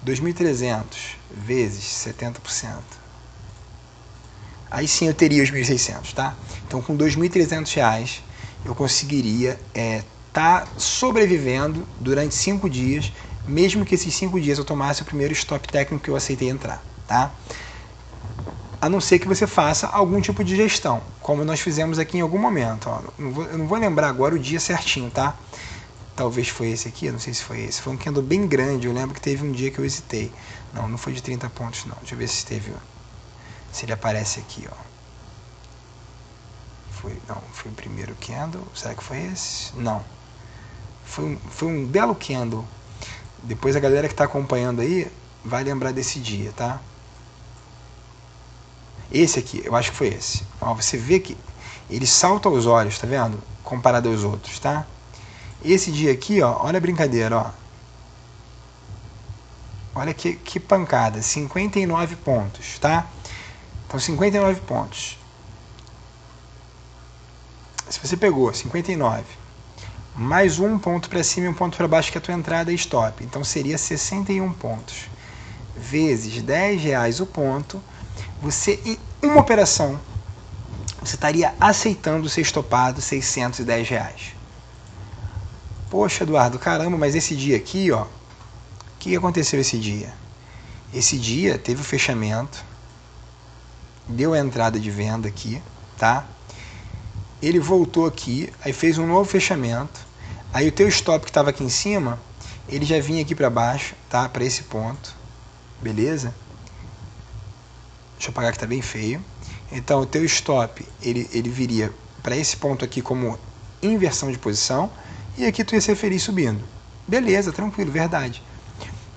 Speaker 1: 2.300 vezes 70%. Aí sim eu teria os 1.600, tá? Então com 2.300 reais eu conseguiria tá sobrevivendo durante 5 dias, mesmo que esses 5 dias eu tomasse o primeiro stop técnico que eu aceitei entrar, tá? A não ser que você faça algum tipo de gestão, como nós fizemos aqui em algum momento. Ó. Eu não vou lembrar agora o dia certinho, tá? Talvez foi esse aqui, eu não sei se foi esse. Foi um candle bem grande, eu lembro que teve um dia que eu hesitei. Não foi de 30 pontos, não. Deixa eu ver se teve, se ele aparece aqui, ó. Foi o primeiro candle. Será que foi esse? Não. Foi um belo candle. Depois a galera que está acompanhando aí vai lembrar desse dia, tá? Esse aqui, eu acho que foi esse. Ó, você vê que ele salta aos olhos, tá vendo? Comparado aos outros, tá? Esse dia aqui, ó, olha a brincadeira, ó. Olha que pancada, 59 pontos, tá? Então 59 pontos. Se você pegou 59, mais um ponto para cima e um ponto para baixo que é a tua entrada e stop, então seria 61 pontos. Vezes 10 reais o ponto, você, em uma operação, você estaria aceitando ser estopado 610 reais. Poxa, Eduardo, caramba, mas esse dia aqui, ó, o que aconteceu esse dia? Esse dia teve o fechamento, deu a entrada de venda aqui, tá? Ele voltou aqui, aí fez um novo fechamento, aí o teu stop que estava aqui em cima, ele já vinha aqui para baixo, tá? Para esse ponto, beleza? Deixa eu apagar que tá bem feio. Então o teu stop ele viria para esse ponto aqui como inversão de posição, e aqui tu ia ser feliz subindo. Beleza, tranquilo, verdade.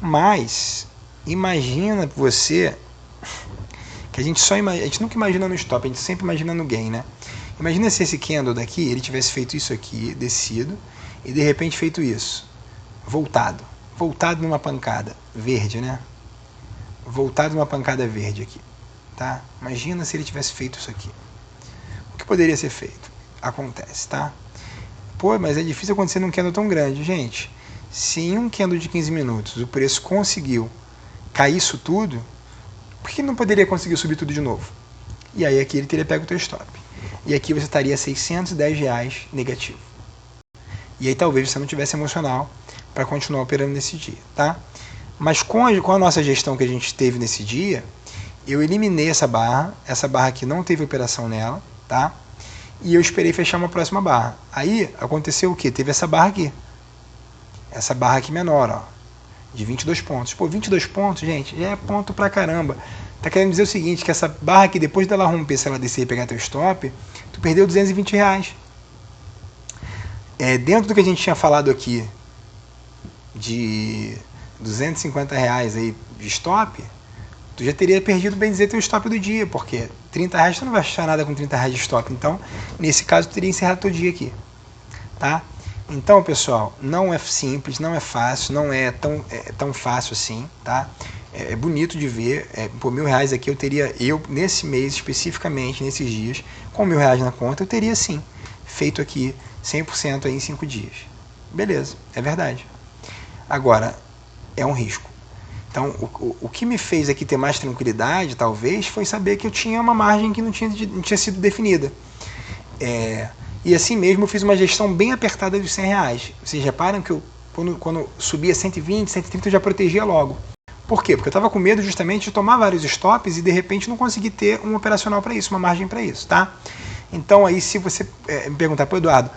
Speaker 1: Mas imagina você que a gente nunca imagina no stop, a gente sempre imagina no gain, né? Imagina se esse candle daqui, ele tivesse feito isso aqui, descido, e de repente feito isso, voltado numa pancada verde, né? Voltado numa pancada verde aqui, tá? Imagina se ele tivesse feito isso aqui. O que poderia ser feito? Acontece, tá? Pô, mas é difícil acontecer num candle tão grande. Gente, se em um candle de 15 minutos o preço conseguiu cair isso tudo, por que não poderia conseguir subir tudo de novo? E aí aqui ele teria pego o teu stop. E aqui você estaria a R$610 negativo. E aí talvez você não tivesse emocional para continuar operando nesse dia, tá? Mas com a nossa gestão que a gente teve nesse dia, eu eliminei essa barra aqui não teve operação nela, tá? E eu esperei fechar uma próxima barra. Aí aconteceu o quê? Teve essa barra aqui menor, ó, de 22 pontos. Pô, 22 pontos, gente, já é ponto pra caramba. Tá querendo dizer o seguinte, que essa barra aqui, depois dela romper, se ela descer e pegar teu stop, tu perdeu R$220. Dentro do que a gente tinha falado aqui, de R$250 aí de stop, tu já teria perdido, bem dizer, teu stop do dia, porque R$30 tu não vai achar nada com R$30 de stop. Então, nesse caso, tu teria encerrado teu dia aqui, tá? Então, pessoal, não é simples, não é fácil, não é tão fácil assim, tá? É bonito de ver, por R$1.000 aqui eu nesse mês especificamente, nesses dias, com R$1.000 na conta, eu teria sim feito aqui 100% aí em 5 dias. Beleza, é verdade. Agora, é um risco. Então, o que me fez aqui ter mais tranquilidade, talvez, foi saber que eu tinha uma margem que não tinha sido definida. E assim mesmo eu fiz uma gestão bem apertada dos R$100. Vocês reparam que quando subia 120, 130, eu já protegia logo. Por quê? Porque eu estava com medo justamente de tomar vários stops e de repente não conseguir ter um operacional para isso, uma margem para isso, tá? Então aí se você me perguntar para o Eduardo,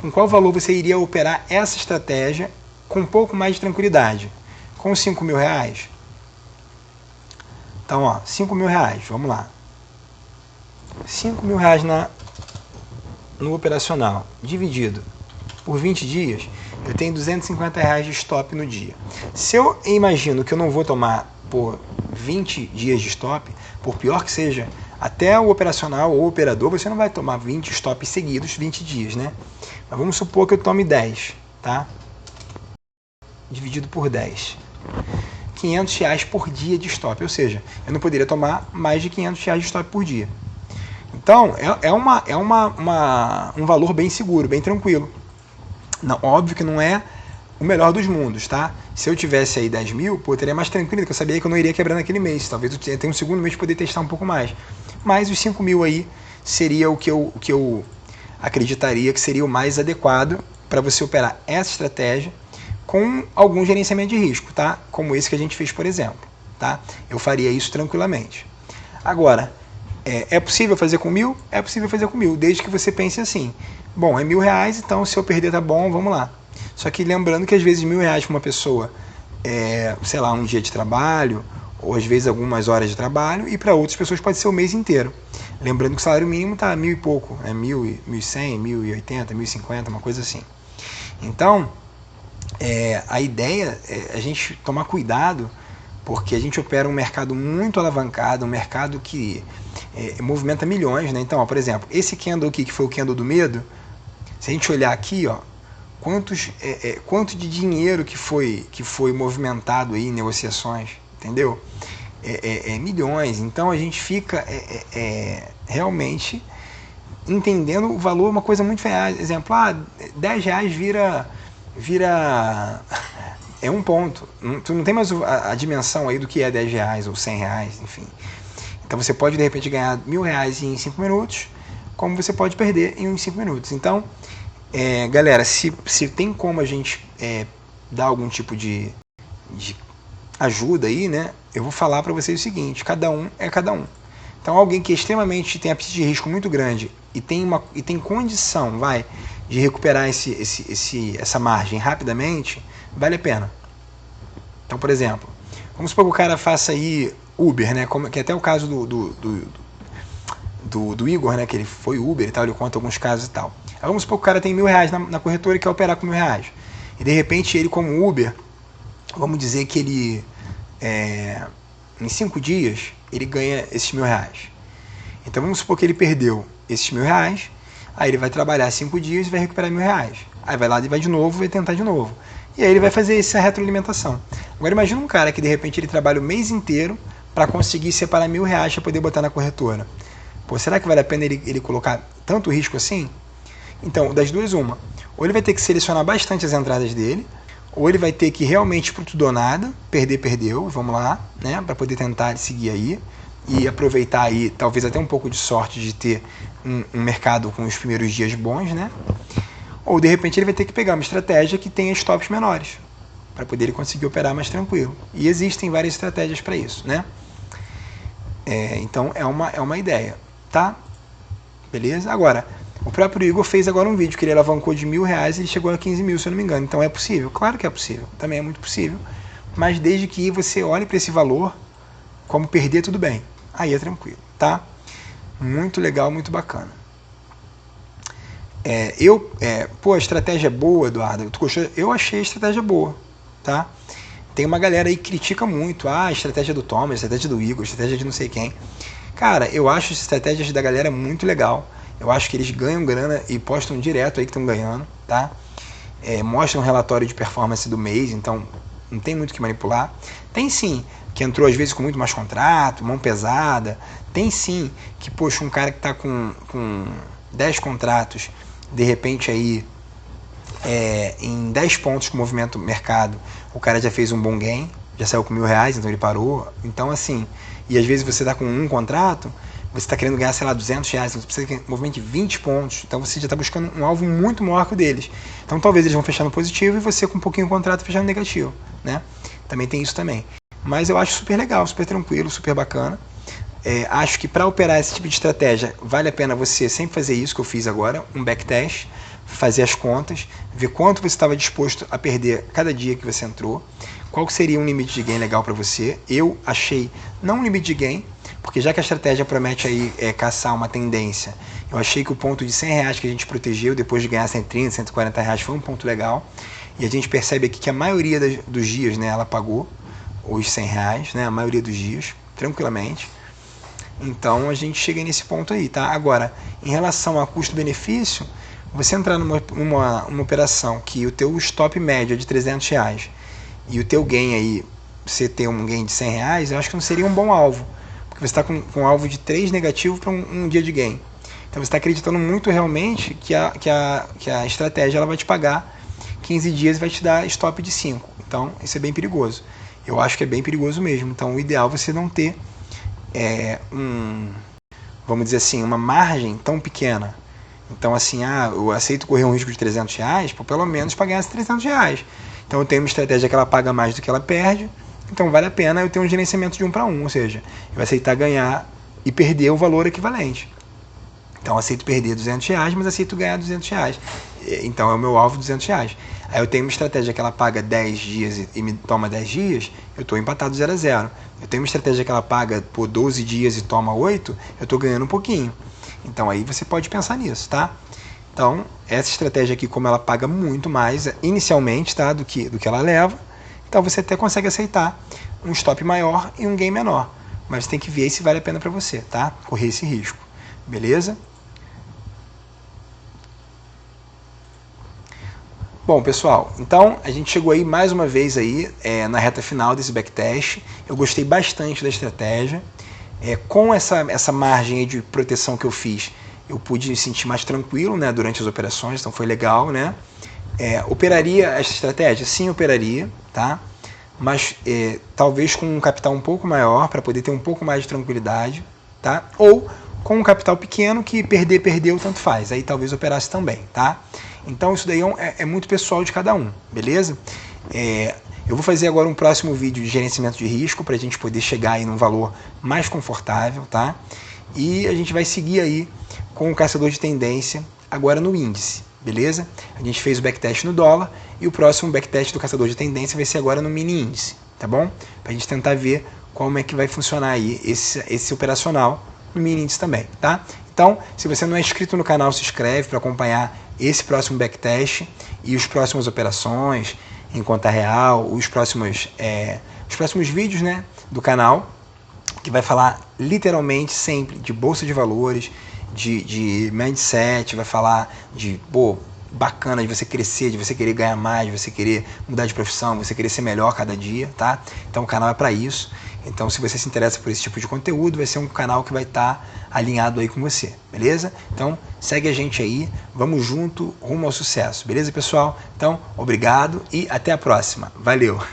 Speaker 1: com qual valor você iria operar essa estratégia com um pouco mais de tranquilidade? Com R$5.000? Então, ó, R$5.000, vamos lá. R$5.000 no operacional, dividido por 20 dias, eu tenho R$250 de stop no dia. Se eu imagino que eu não vou tomar por 20 dias de stop, por pior que seja, até o operacional ou o operador, você não vai tomar 20 stops seguidos, 20 dias, né? Mas vamos supor que eu tome 10, tá? Dividido por 10. R$500 por dia de stop, ou seja, eu não poderia tomar mais de R$500 de stop por dia. Então, um valor bem seguro, bem tranquilo. Não, óbvio que não é o melhor dos mundos, tá? Se eu tivesse aí 10 mil, pô, eu teria mais tranquilo, porque eu sabia que eu não iria quebrar naquele mês. Talvez eu tenha um segundo mês para poder testar um pouco mais. Mas os 5 mil aí seria o que eu acreditaria que seria o mais adequado para você operar essa estratégia com algum gerenciamento de risco, tá? Como esse que a gente fez, por exemplo, tá? Eu faria isso tranquilamente. Agora, é possível fazer com 1.000? É possível fazer com 1.000, desde que você pense assim, bom, é R$1.000, então se eu perder tá bom, vamos lá. Só que lembrando que às vezes R$1.000 para uma pessoa sei lá, um dia de trabalho, ou às vezes algumas horas de trabalho, e para outras pessoas pode ser o mês inteiro. Lembrando que o salário mínimo tá 1.000 e pouco, 1.100, 1.080, 1.050, uma coisa assim. Então, a ideia é a gente tomar cuidado, porque a gente opera um mercado muito alavancado, um mercado que movimenta milhões, né? Então, ó, por exemplo, esse candle aqui, que foi o candle do medo, se a gente olhar aqui, ó, quanto de dinheiro que foi movimentado aí em negociações, entendeu? Milhões. Então a gente fica realmente entendendo o valor, uma coisa muito real. Exemplo, R$10 vira um ponto. Tu não tem mais a dimensão aí do que é R$10 ou R$100, enfim. Então você pode de repente ganhar R$1.000 em 5 minutos, como você pode perder em uns 5 minutos. Então, galera, se tem como a gente dar algum tipo de ajuda aí, né? Eu vou falar para vocês o seguinte: cada um é cada um. Então, alguém que extremamente tem apetite de risco muito grande e tem condição, de recuperar essa margem rapidamente, vale a pena. Então, por exemplo, vamos supor que o cara faça aí Uber, né? Que é até o caso do Igor, né, que ele foi Uber e tal, ele conta alguns casos e tal. Aí vamos supor que o cara tem R$1.000 na corretora e quer operar com R$1.000. E de repente ele, como Uber, vamos dizer que ele, em 5 dias, ele ganha esses R$1.000. Então vamos supor que ele perdeu esses R$1.000, aí ele vai trabalhar 5 dias e vai recuperar R$1.000. Aí vai lá e vai de novo, vai tentar de novo. E aí ele vai fazer essa retroalimentação. Agora imagina um cara que de repente ele trabalha o mês inteiro para conseguir separar R$1.000 para poder botar na corretora. Pô, será que vale a pena ele colocar tanto risco assim? Então, das duas, uma. Ou ele vai ter que selecionar bastante as entradas dele, ou ele vai ter que realmente pro tudo ou nada, perder, perdeu, vamos lá, né, para poder tentar seguir aí e aproveitar aí, talvez até um pouco de sorte de ter um mercado com os primeiros dias bons, né? Ou de repente ele vai ter que pegar uma estratégia que tenha stops menores, para poder ele conseguir operar mais tranquilo. E existem várias estratégias para isso, né? Então é uma ideia, tá? Beleza? Agora, o próprio Igor fez agora um vídeo que ele alavancou de R$1.000 e ele chegou a 15 mil, se eu não me engano. Então é possível? Claro que é possível. Também é muito possível. Mas desde que você olhe para esse valor, como perder, tudo bem. Aí é tranquilo, tá? Muito legal, muito bacana. A estratégia é boa, Eduardo. Eu achei a estratégia boa, tá? Tem uma galera aí que critica muito. A estratégia do Thomas, a estratégia do Igor, a estratégia de não sei quem. Cara, eu acho as estratégias da galera muito legal. Eu acho que eles ganham grana e postam direto aí que estão ganhando, tá? Mostram um relatório de performance do mês, então não tem muito o que manipular. Tem sim, que entrou às vezes com muito mais contrato, mão pesada. Tem sim, que poxa, um cara que está com 10 contratos, de repente aí, em 10 pontos com o movimento mercado, o cara já fez um bom gain, já saiu com R$1.000, então ele parou. Então assim, e às vezes você está com um contrato, você está querendo ganhar, sei lá, R$200, então você precisa que um movimento de 20 pontos, então você já está buscando um alvo muito maior que o deles. Então talvez eles vão fechar no positivo e você com um pouquinho de contrato fechar no negativo, né? Também tem isso também. Mas eu acho super legal, super tranquilo, super bacana. Acho que para operar esse tipo de estratégia, vale a pena você sempre fazer isso que eu fiz agora, um backtest, fazer as contas, ver quanto você estava disposto a perder cada dia que você entrou, qual seria um limite de gain legal para você. Eu achei não um limite de gain, porque já que a estratégia promete aí caçar uma tendência, eu achei que o ponto de R$100 que a gente protegeu, depois de ganhar R$130, R$140, foi um ponto legal. E a gente percebe aqui que a maioria dos dias, né, ela pagou os R$100, né, a maioria dos dias, tranquilamente. Então a gente chega nesse ponto aí, tá? Agora, em relação a custo-benefício, você entrar numa operação que o teu stop médio é de R$300 e o teu gain aí, você ter um gain de R$100, eu acho que não seria um bom alvo. Porque você está com um alvo de 3 negativo para um dia de gain. Então você está acreditando muito realmente que a estratégia ela vai te pagar 15 dias e vai te dar stop de 5. Então isso é bem perigoso. Eu acho que é bem perigoso mesmo. Então o ideal é você não ter vamos dizer assim, uma margem tão pequena. Então assim, eu aceito correr um risco de R$300, pelo menos para ganhar esses R$300. Então eu tenho uma estratégia que ela paga mais do que ela perde. Então vale a pena eu ter um gerenciamento de 1 para 1, ou seja, eu vou aceitar ganhar e perder o valor equivalente. Então eu aceito perder R$200, mas aceito ganhar R$200. Então é o meu alvo R$200. Aí eu tenho uma estratégia que ela paga 10 dias e me toma 10 dias, eu estou empatado 0 a 0. Eu tenho uma estratégia que ela paga por 12 dias e toma 8, eu estou ganhando um pouquinho. Então aí você pode pensar nisso, tá? Então essa estratégia aqui, como ela paga muito mais inicialmente, tá, do que ela leva, então você até consegue aceitar um stop maior e um gain menor. Mas você tem que ver se vale a pena para você, tá? Correr esse risco. Beleza? Bom, pessoal, então a gente chegou aí mais uma vez aí, na reta final desse backtest. Eu gostei bastante da estratégia. Com essa margem aí de proteção que eu fiz, eu pude me sentir mais tranquilo, né, durante as operações, então foi legal, né? Operaria essa estratégia? Sim, operaria, tá? Mas talvez com um capital um pouco maior, para poder ter um pouco mais de tranquilidade, tá? Ou com um capital pequeno que perdeu, tanto faz. Aí talvez operasse também, tá? Então isso daí é muito pessoal de cada um, beleza? Eu vou fazer agora um próximo vídeo de gerenciamento de risco para a gente poder chegar aí num valor mais confortável, tá? E a gente vai seguir aí com o caçador de tendência agora no índice, beleza? A gente fez o backtest no dólar e o próximo backtest do caçador de tendência vai ser agora no mini índice, tá bom? Para a gente tentar ver como é que vai funcionar aí esse operacional no mini índice também, tá? Então, se você não é inscrito no canal, se inscreve para acompanhar esse próximo backtest e os próximas operações em conta real, os próximos vídeos, né, do canal, que vai falar literalmente sempre de bolsa de valores, de mindset, vai falar de, bacana de você crescer, de você querer ganhar mais, de você querer mudar de profissão, de você querer ser melhor cada dia, tá? Então o canal é para isso. Então se você se interessa por esse tipo de conteúdo, vai ser um canal que vai estar alinhado aí com você, beleza? Então segue a gente aí, vamos junto rumo ao sucesso, beleza, pessoal? Então, obrigado e até a próxima. Valeu!